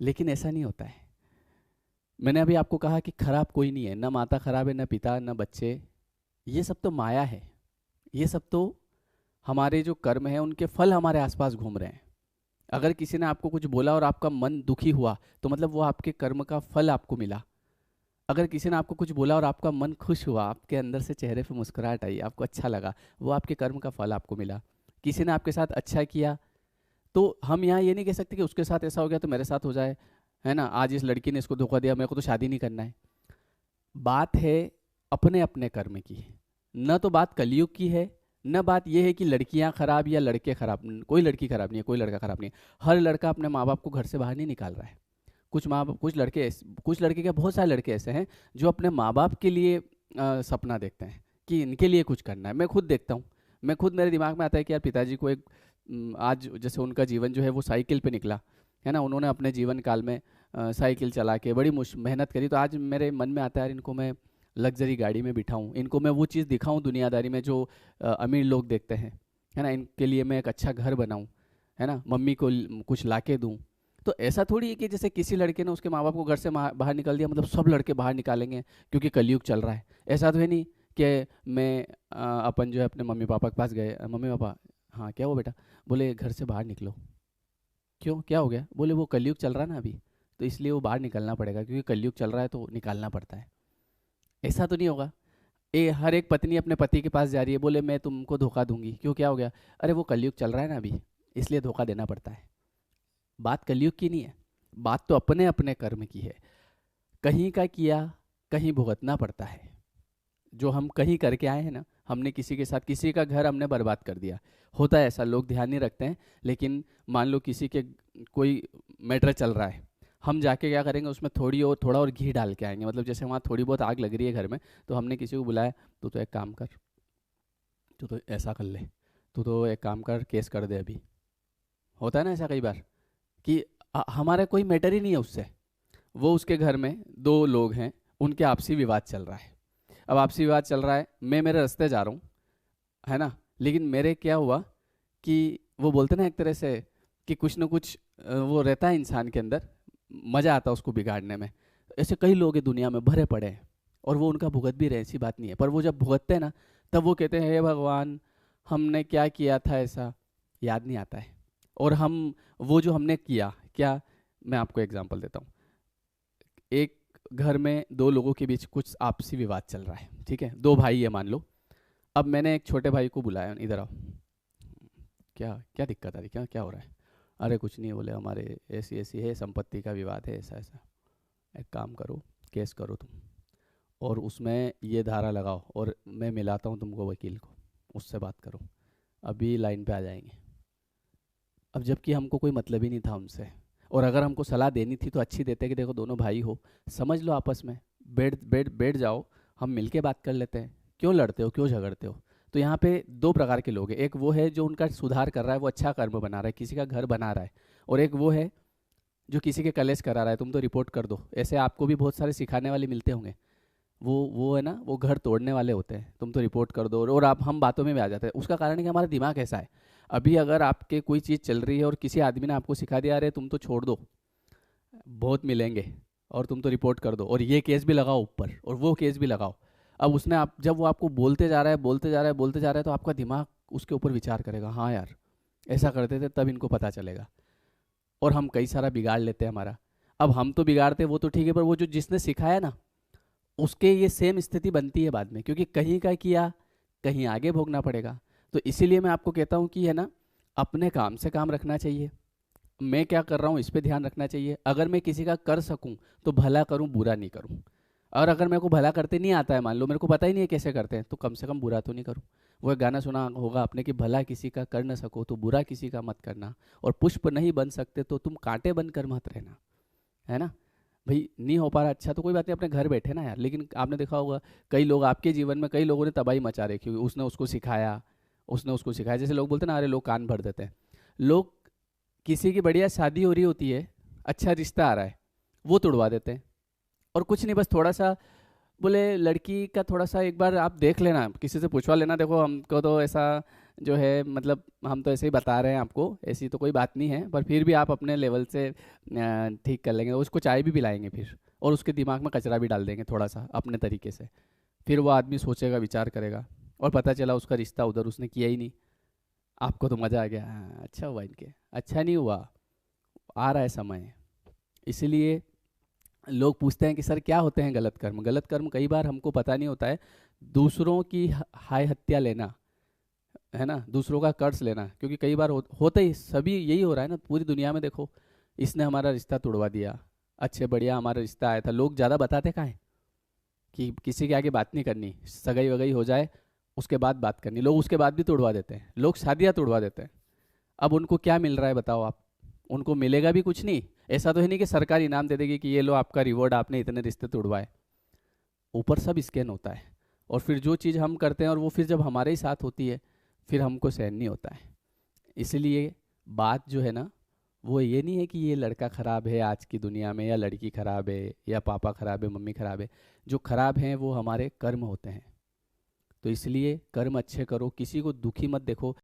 लेकिन ऐसा नहीं होता है। मैंने अभी आपको कहा कि खराब कोई नहीं है, ना माता खराब है, ना पिता, ना बच्चे। ये सब तो माया है। ये सब तो हमारे जो कर्म है उनके फल हमारे आसपास घूम रहे हैं। अगर किसी ने आपको कुछ बोला और आपका मन दुखी हुआ, तो मतलब वो आपके कर्म का फल आपको मिला। अगर किसी ने आपको कुछ बोला और आपका मन खुश हुआ, आपके अंदर से चेहरे पे मुस्कुराहट आई, आपको अच्छा लगा, वो आपके कर्म का फल आपको मिला। किसी ने आपके साथ अच्छा किया, तो हम यहाँ ये नहीं कह सकते कि उसके साथ ऐसा हो गया तो मेरे साथ हो जाए, है ना, आज इस लड़की ने इसको धोखा दिया, मेरे को तो शादी नहीं करना है। बात है अपने अपने कर्म की। न तो बात कलयुग की है, न बात यह है कि लड़कियां खराब या लड़के खराब। कोई लड़की खराब नहीं है, कोई लड़का खराब नहीं है। हर लड़का अपने माँ बाप को घर से बाहर नहीं निकाल रहा है। कुछ माँ बाप, कुछ लड़के क्या, बहुत सारे लड़के ऐसे हैं जो अपने माँ बाप के लिए सपना देखते हैं कि इनके लिए कुछ करना है। मैं खुद देखता हूँ, मैं खुद, मेरे दिमाग में आता है कि यार पिताजी को एक आज जैसे उनका जीवन जो है वो साइकिल पे निकला, है ना, उन्होंने अपने जीवन काल में साइकिल चला के बड़ी मेहनत करी। तो आज मेरे मन में आता है यार, इनको मैं लग्जरी गाड़ी में बिठाऊं, इनको मैं वो चीज़ दिखाऊं दुनियादारी में जो अमीर लोग देखते हैं, है ना, इनके लिए मैं एक अच्छा घर बनाऊं, है ना, मम्मी को कुछ ला के दूँ। तो ऐसा थोड़ी है कि जैसे किसी लड़के ने उसके माँ बाप को घर से बाहर निकाल दिया, मतलब सब लड़के बाहर निकालेंगे क्योंकि कलयुग चल रहा है। ऐसा तो है नहीं कि मैं अपन जो है अपने मम्मी पापा के पास गए, मम्मी पापा, हाँ क्या हुआ बेटा? बोले घर से बाहर निकलो। क्यों, क्या हो गया? बोले वो कलयुग चल रहा है ना अभी, तो इसलिए वो बाहर निकलना पड़ेगा, क्योंकि कलयुग चल रहा है तो निकालना पड़ता है। ऐसा तो नहीं होगा। हर एक पत्नी अपने पति के पास जा रही है, बोले मैं तुमको धोखा दूंगी, क्यों, क्या हो गया? अरे वो कलयुग चल रहा है ना अभी, इसलिए धोखा देना पड़ता है। बात कलयुग की नहीं है, बात तो अपने अपने कर्म की है। कहीं का किया, कहीं भुगतना पड़ता है। जो हम कहीं करके आए हैं ना, हमने किसी के साथ, किसी का घर हमने बर्बाद कर दिया। होता है ऐसा, लोग ध्यान नहीं रखते हैं। लेकिन मान लो किसी के कोई मैटर चल रहा है, हम जाके क्या करेंगे, उसमें थोड़ा और घी डाल के आएंगे। मतलब जैसे वहाँ थोड़ी बहुत आग लग रही है घर में, तो हमने किसी को बुलाया, तू तो एक काम कर, तू तो ऐसा कर ले, तू तो एक काम कर, केस कर दे अभी। होता है ना ऐसा कई बार कि हमारा कोई मैटर ही नहीं है उससे। वो उसके घर में दो लोग हैं, उनके आपसी विवाद चल रहा है। अब आपसी विवाद चल रहा है, मैं मेरे रास्ते जा रहा हूँ, है ना, लेकिन मेरे क्या हुआ कि वो बोलते ना एक तरह से कि कुछ ना कुछ वो रहता है इंसान के अंदर, मज़ा आता है उसको बिगाड़ने में। ऐसे कई लोग हैं दुनिया में भरे पड़े हैं, और वो उनका भुगत भी रहे, ऐसी बात नहीं है, पर वो जब भुगतते हैं ना, तब वो कहते हैं हे भगवान, हमने क्या किया था ऐसा, याद नहीं आता है। और हम, वो जो हमने किया क्या, मैं आपको एग्जांपल देता हूँ। एक घर में दो लोगों के बीच कुछ आपसी विवाद चल रहा है, ठीक है, दो भाई है मान लो। अब मैंने एक छोटे भाई को बुलाया, इधर आओ, क्या क्या दिक्कत आ रही, क्या क्या हो रहा है? अरे कुछ नहीं, बोले हमारे ऐसी ऐसी है, संपत्ति का विवाद है, ऐसा ऐसा। एक काम करो, केस करो तुम, और उसमें ये धारा लगाओ, और मैं मिलाता हूँ तुमको वकील को, उससे बात करो, अभी लाइन पे आ जाएंगे। अब जबकि हमको कोई मतलब ही नहीं था उनसे, और अगर हमको सलाह देनी थी तो अच्छी देते कि देखो दोनों भाई हो, समझ लो आपस में, बैठ जाओ, हम मिलके बात कर लेते हैं, क्यों लड़ते हो, क्यों झगड़ते हो? तो यहाँ पे दो प्रकार के लोग हैं, एक वो है जो उनका सुधार कर रहा है, वो अच्छा कर्म बना रहा है, किसी का घर बना रहा है, और एक वो है जो किसी के कलेश करा रहा है, तुम तो रिपोर्ट कर दो। ऐसे आपको भी बहुत सारे सिखाने वाले मिलते होंगे, वो है ना, वो घर तोड़ने वाले होते हैं, तुम तो रिपोर्ट कर दो, और आप, हम बातों में भी आ जाते हैं। उसका कारण है कि हमारा दिमाग ऐसा है। अभी अगर आपके कोई चीज़ चल रही है और किसी आदमी ने आपको सिखा दिया, अरे तुम तो छोड़ दो, बहुत मिलेंगे, और तुम तो रिपोर्ट कर दो, और ये केस भी लगाओ ऊपर, और वो केस भी लगाओ। अब उसने, आप जब वो आपको बोलते जा रहा है, बोलते जा रहा है, बोलते जा रहा है, तो आपका दिमाग उसके ऊपर विचार करेगा, हाँ यार ऐसा करते थे तब इनको पता चलेगा। और हम कई सारा बिगाड़ लेते हैं हमारा। अब हम तो बिगाड़ते, वो तो ठीक है, पर वो जो जिसने सिखाया ना, उसके ये सेम स्थिति बनती है बाद में, क्योंकि कहीं का किया, कहीं आगे भोगना पड़ेगा। तो इसीलिए मैं आपको कहता हूँ कि है ना, अपने काम से काम रखना चाहिए। मैं क्या कर रहा हूँ इस पे ध्यान रखना चाहिए। अगर मैं किसी का कर सकूँ तो भला करूँ, बुरा नहीं करूँ। और अगर मेरे को भला करते नहीं आता है, मान लो मेरे को पता ही नहीं है कैसे करते हैं, तो कम से कम बुरा तो नहीं करूँ। वो एक गाना सुना होगा आपने कि भला किसी का कर न सको तो बुरा किसी का मत करना, और पुष्प नहीं बन सकते तो तुम कांटे बनकर मत रहना, है ना। भाई नहीं हो पा रहा, अच्छा तो कोई बात नहीं, अपने घर बैठे ना यार। लेकिन आपने देखा होगा कई लोग आपके जीवन में, कई लोगों ने तबाही मचा रखी हुई, उसने उसको सिखाया, उसने उसको सिखाया। जैसे लोग बोलते हैं ना, अरे लोग कान भर देते हैं। लोग, किसी की बढ़िया शादी हो रही होती है, अच्छा रिश्ता आ रहा है, वो तोड़वा देते हैं। और कुछ नहीं, बस थोड़ा सा, बोले लड़की का थोड़ा सा एक बार आप देख लेना, किसी से पूछवा लेना, देखो हमको तो ऐसा जो है, मतलब हम तो ऐसे ही बता रहे हैं आपको, ऐसी तो कोई बात नहीं है, पर फिर भी आप अपने लेवल से ठीक कर लेंगे। उसको चाय भी पिलाएंगे फिर, और उसके दिमाग में कचरा भी डाल देंगे थोड़ा सा अपने तरीके से। फिर वो आदमी सोचेगा, विचार करेगा, और पता चला उसका रिश्ता उधर उसने किया ही नहीं। आपको तो मज़ा आ गया, हाँ अच्छा हुआ इनके, अच्छा नहीं हुआ, आ रहा है समय। इसलिए लोग पूछते हैं कि सर क्या होते हैं गलत कर्म। गलत कर्म कई बार हमको पता नहीं होता है। दूसरों की हाय हत्या लेना, है ना, दूसरों का कर्ज लेना, क्योंकि कई बार होता ही, सभी यही हो रहा है ना पूरी दुनिया में। देखो, इसने हमारा रिश्ता तोड़वा दिया, अच्छे बढ़िया हमारा रिश्ता आया था, लोग ज़्यादा बताते कहाँ हैं कि किसी के आगे बात नहीं करनी, सगाई वगाई हो जाए उसके बाद बात करनी। लोग उसके बाद भी तोड़वा देते हैं, लोग शादियाँ तोड़वा देते हैं। अब उनको क्या मिल रहा है बताओ आप? उनको मिलेगा भी कुछ नहीं। ऐसा तो है नहीं कि सरकार इनाम दे देगी कि ये लो आपका रिवॉर्ड, आपने इतने रिश्ते तोड़वाए। ऊपर सब स्कैन होता है, और फिर जो चीज़ हम करते हैं और वो फिर जब हमारे ही साथ होती है, फिर हमको सहन नहीं होता है। इसलिए बात जो है ना, वो ये नहीं है कि ये लड़का ख़राब है आज की दुनिया में, या लड़की ख़राब है, या पापा ख़राब है, मम्मी ख़राब है। जो ख़राब हैं वो हमारे कर्म होते हैं। तो इसलिए कर्म अच्छे करो, किसी को दुखी मत देखो।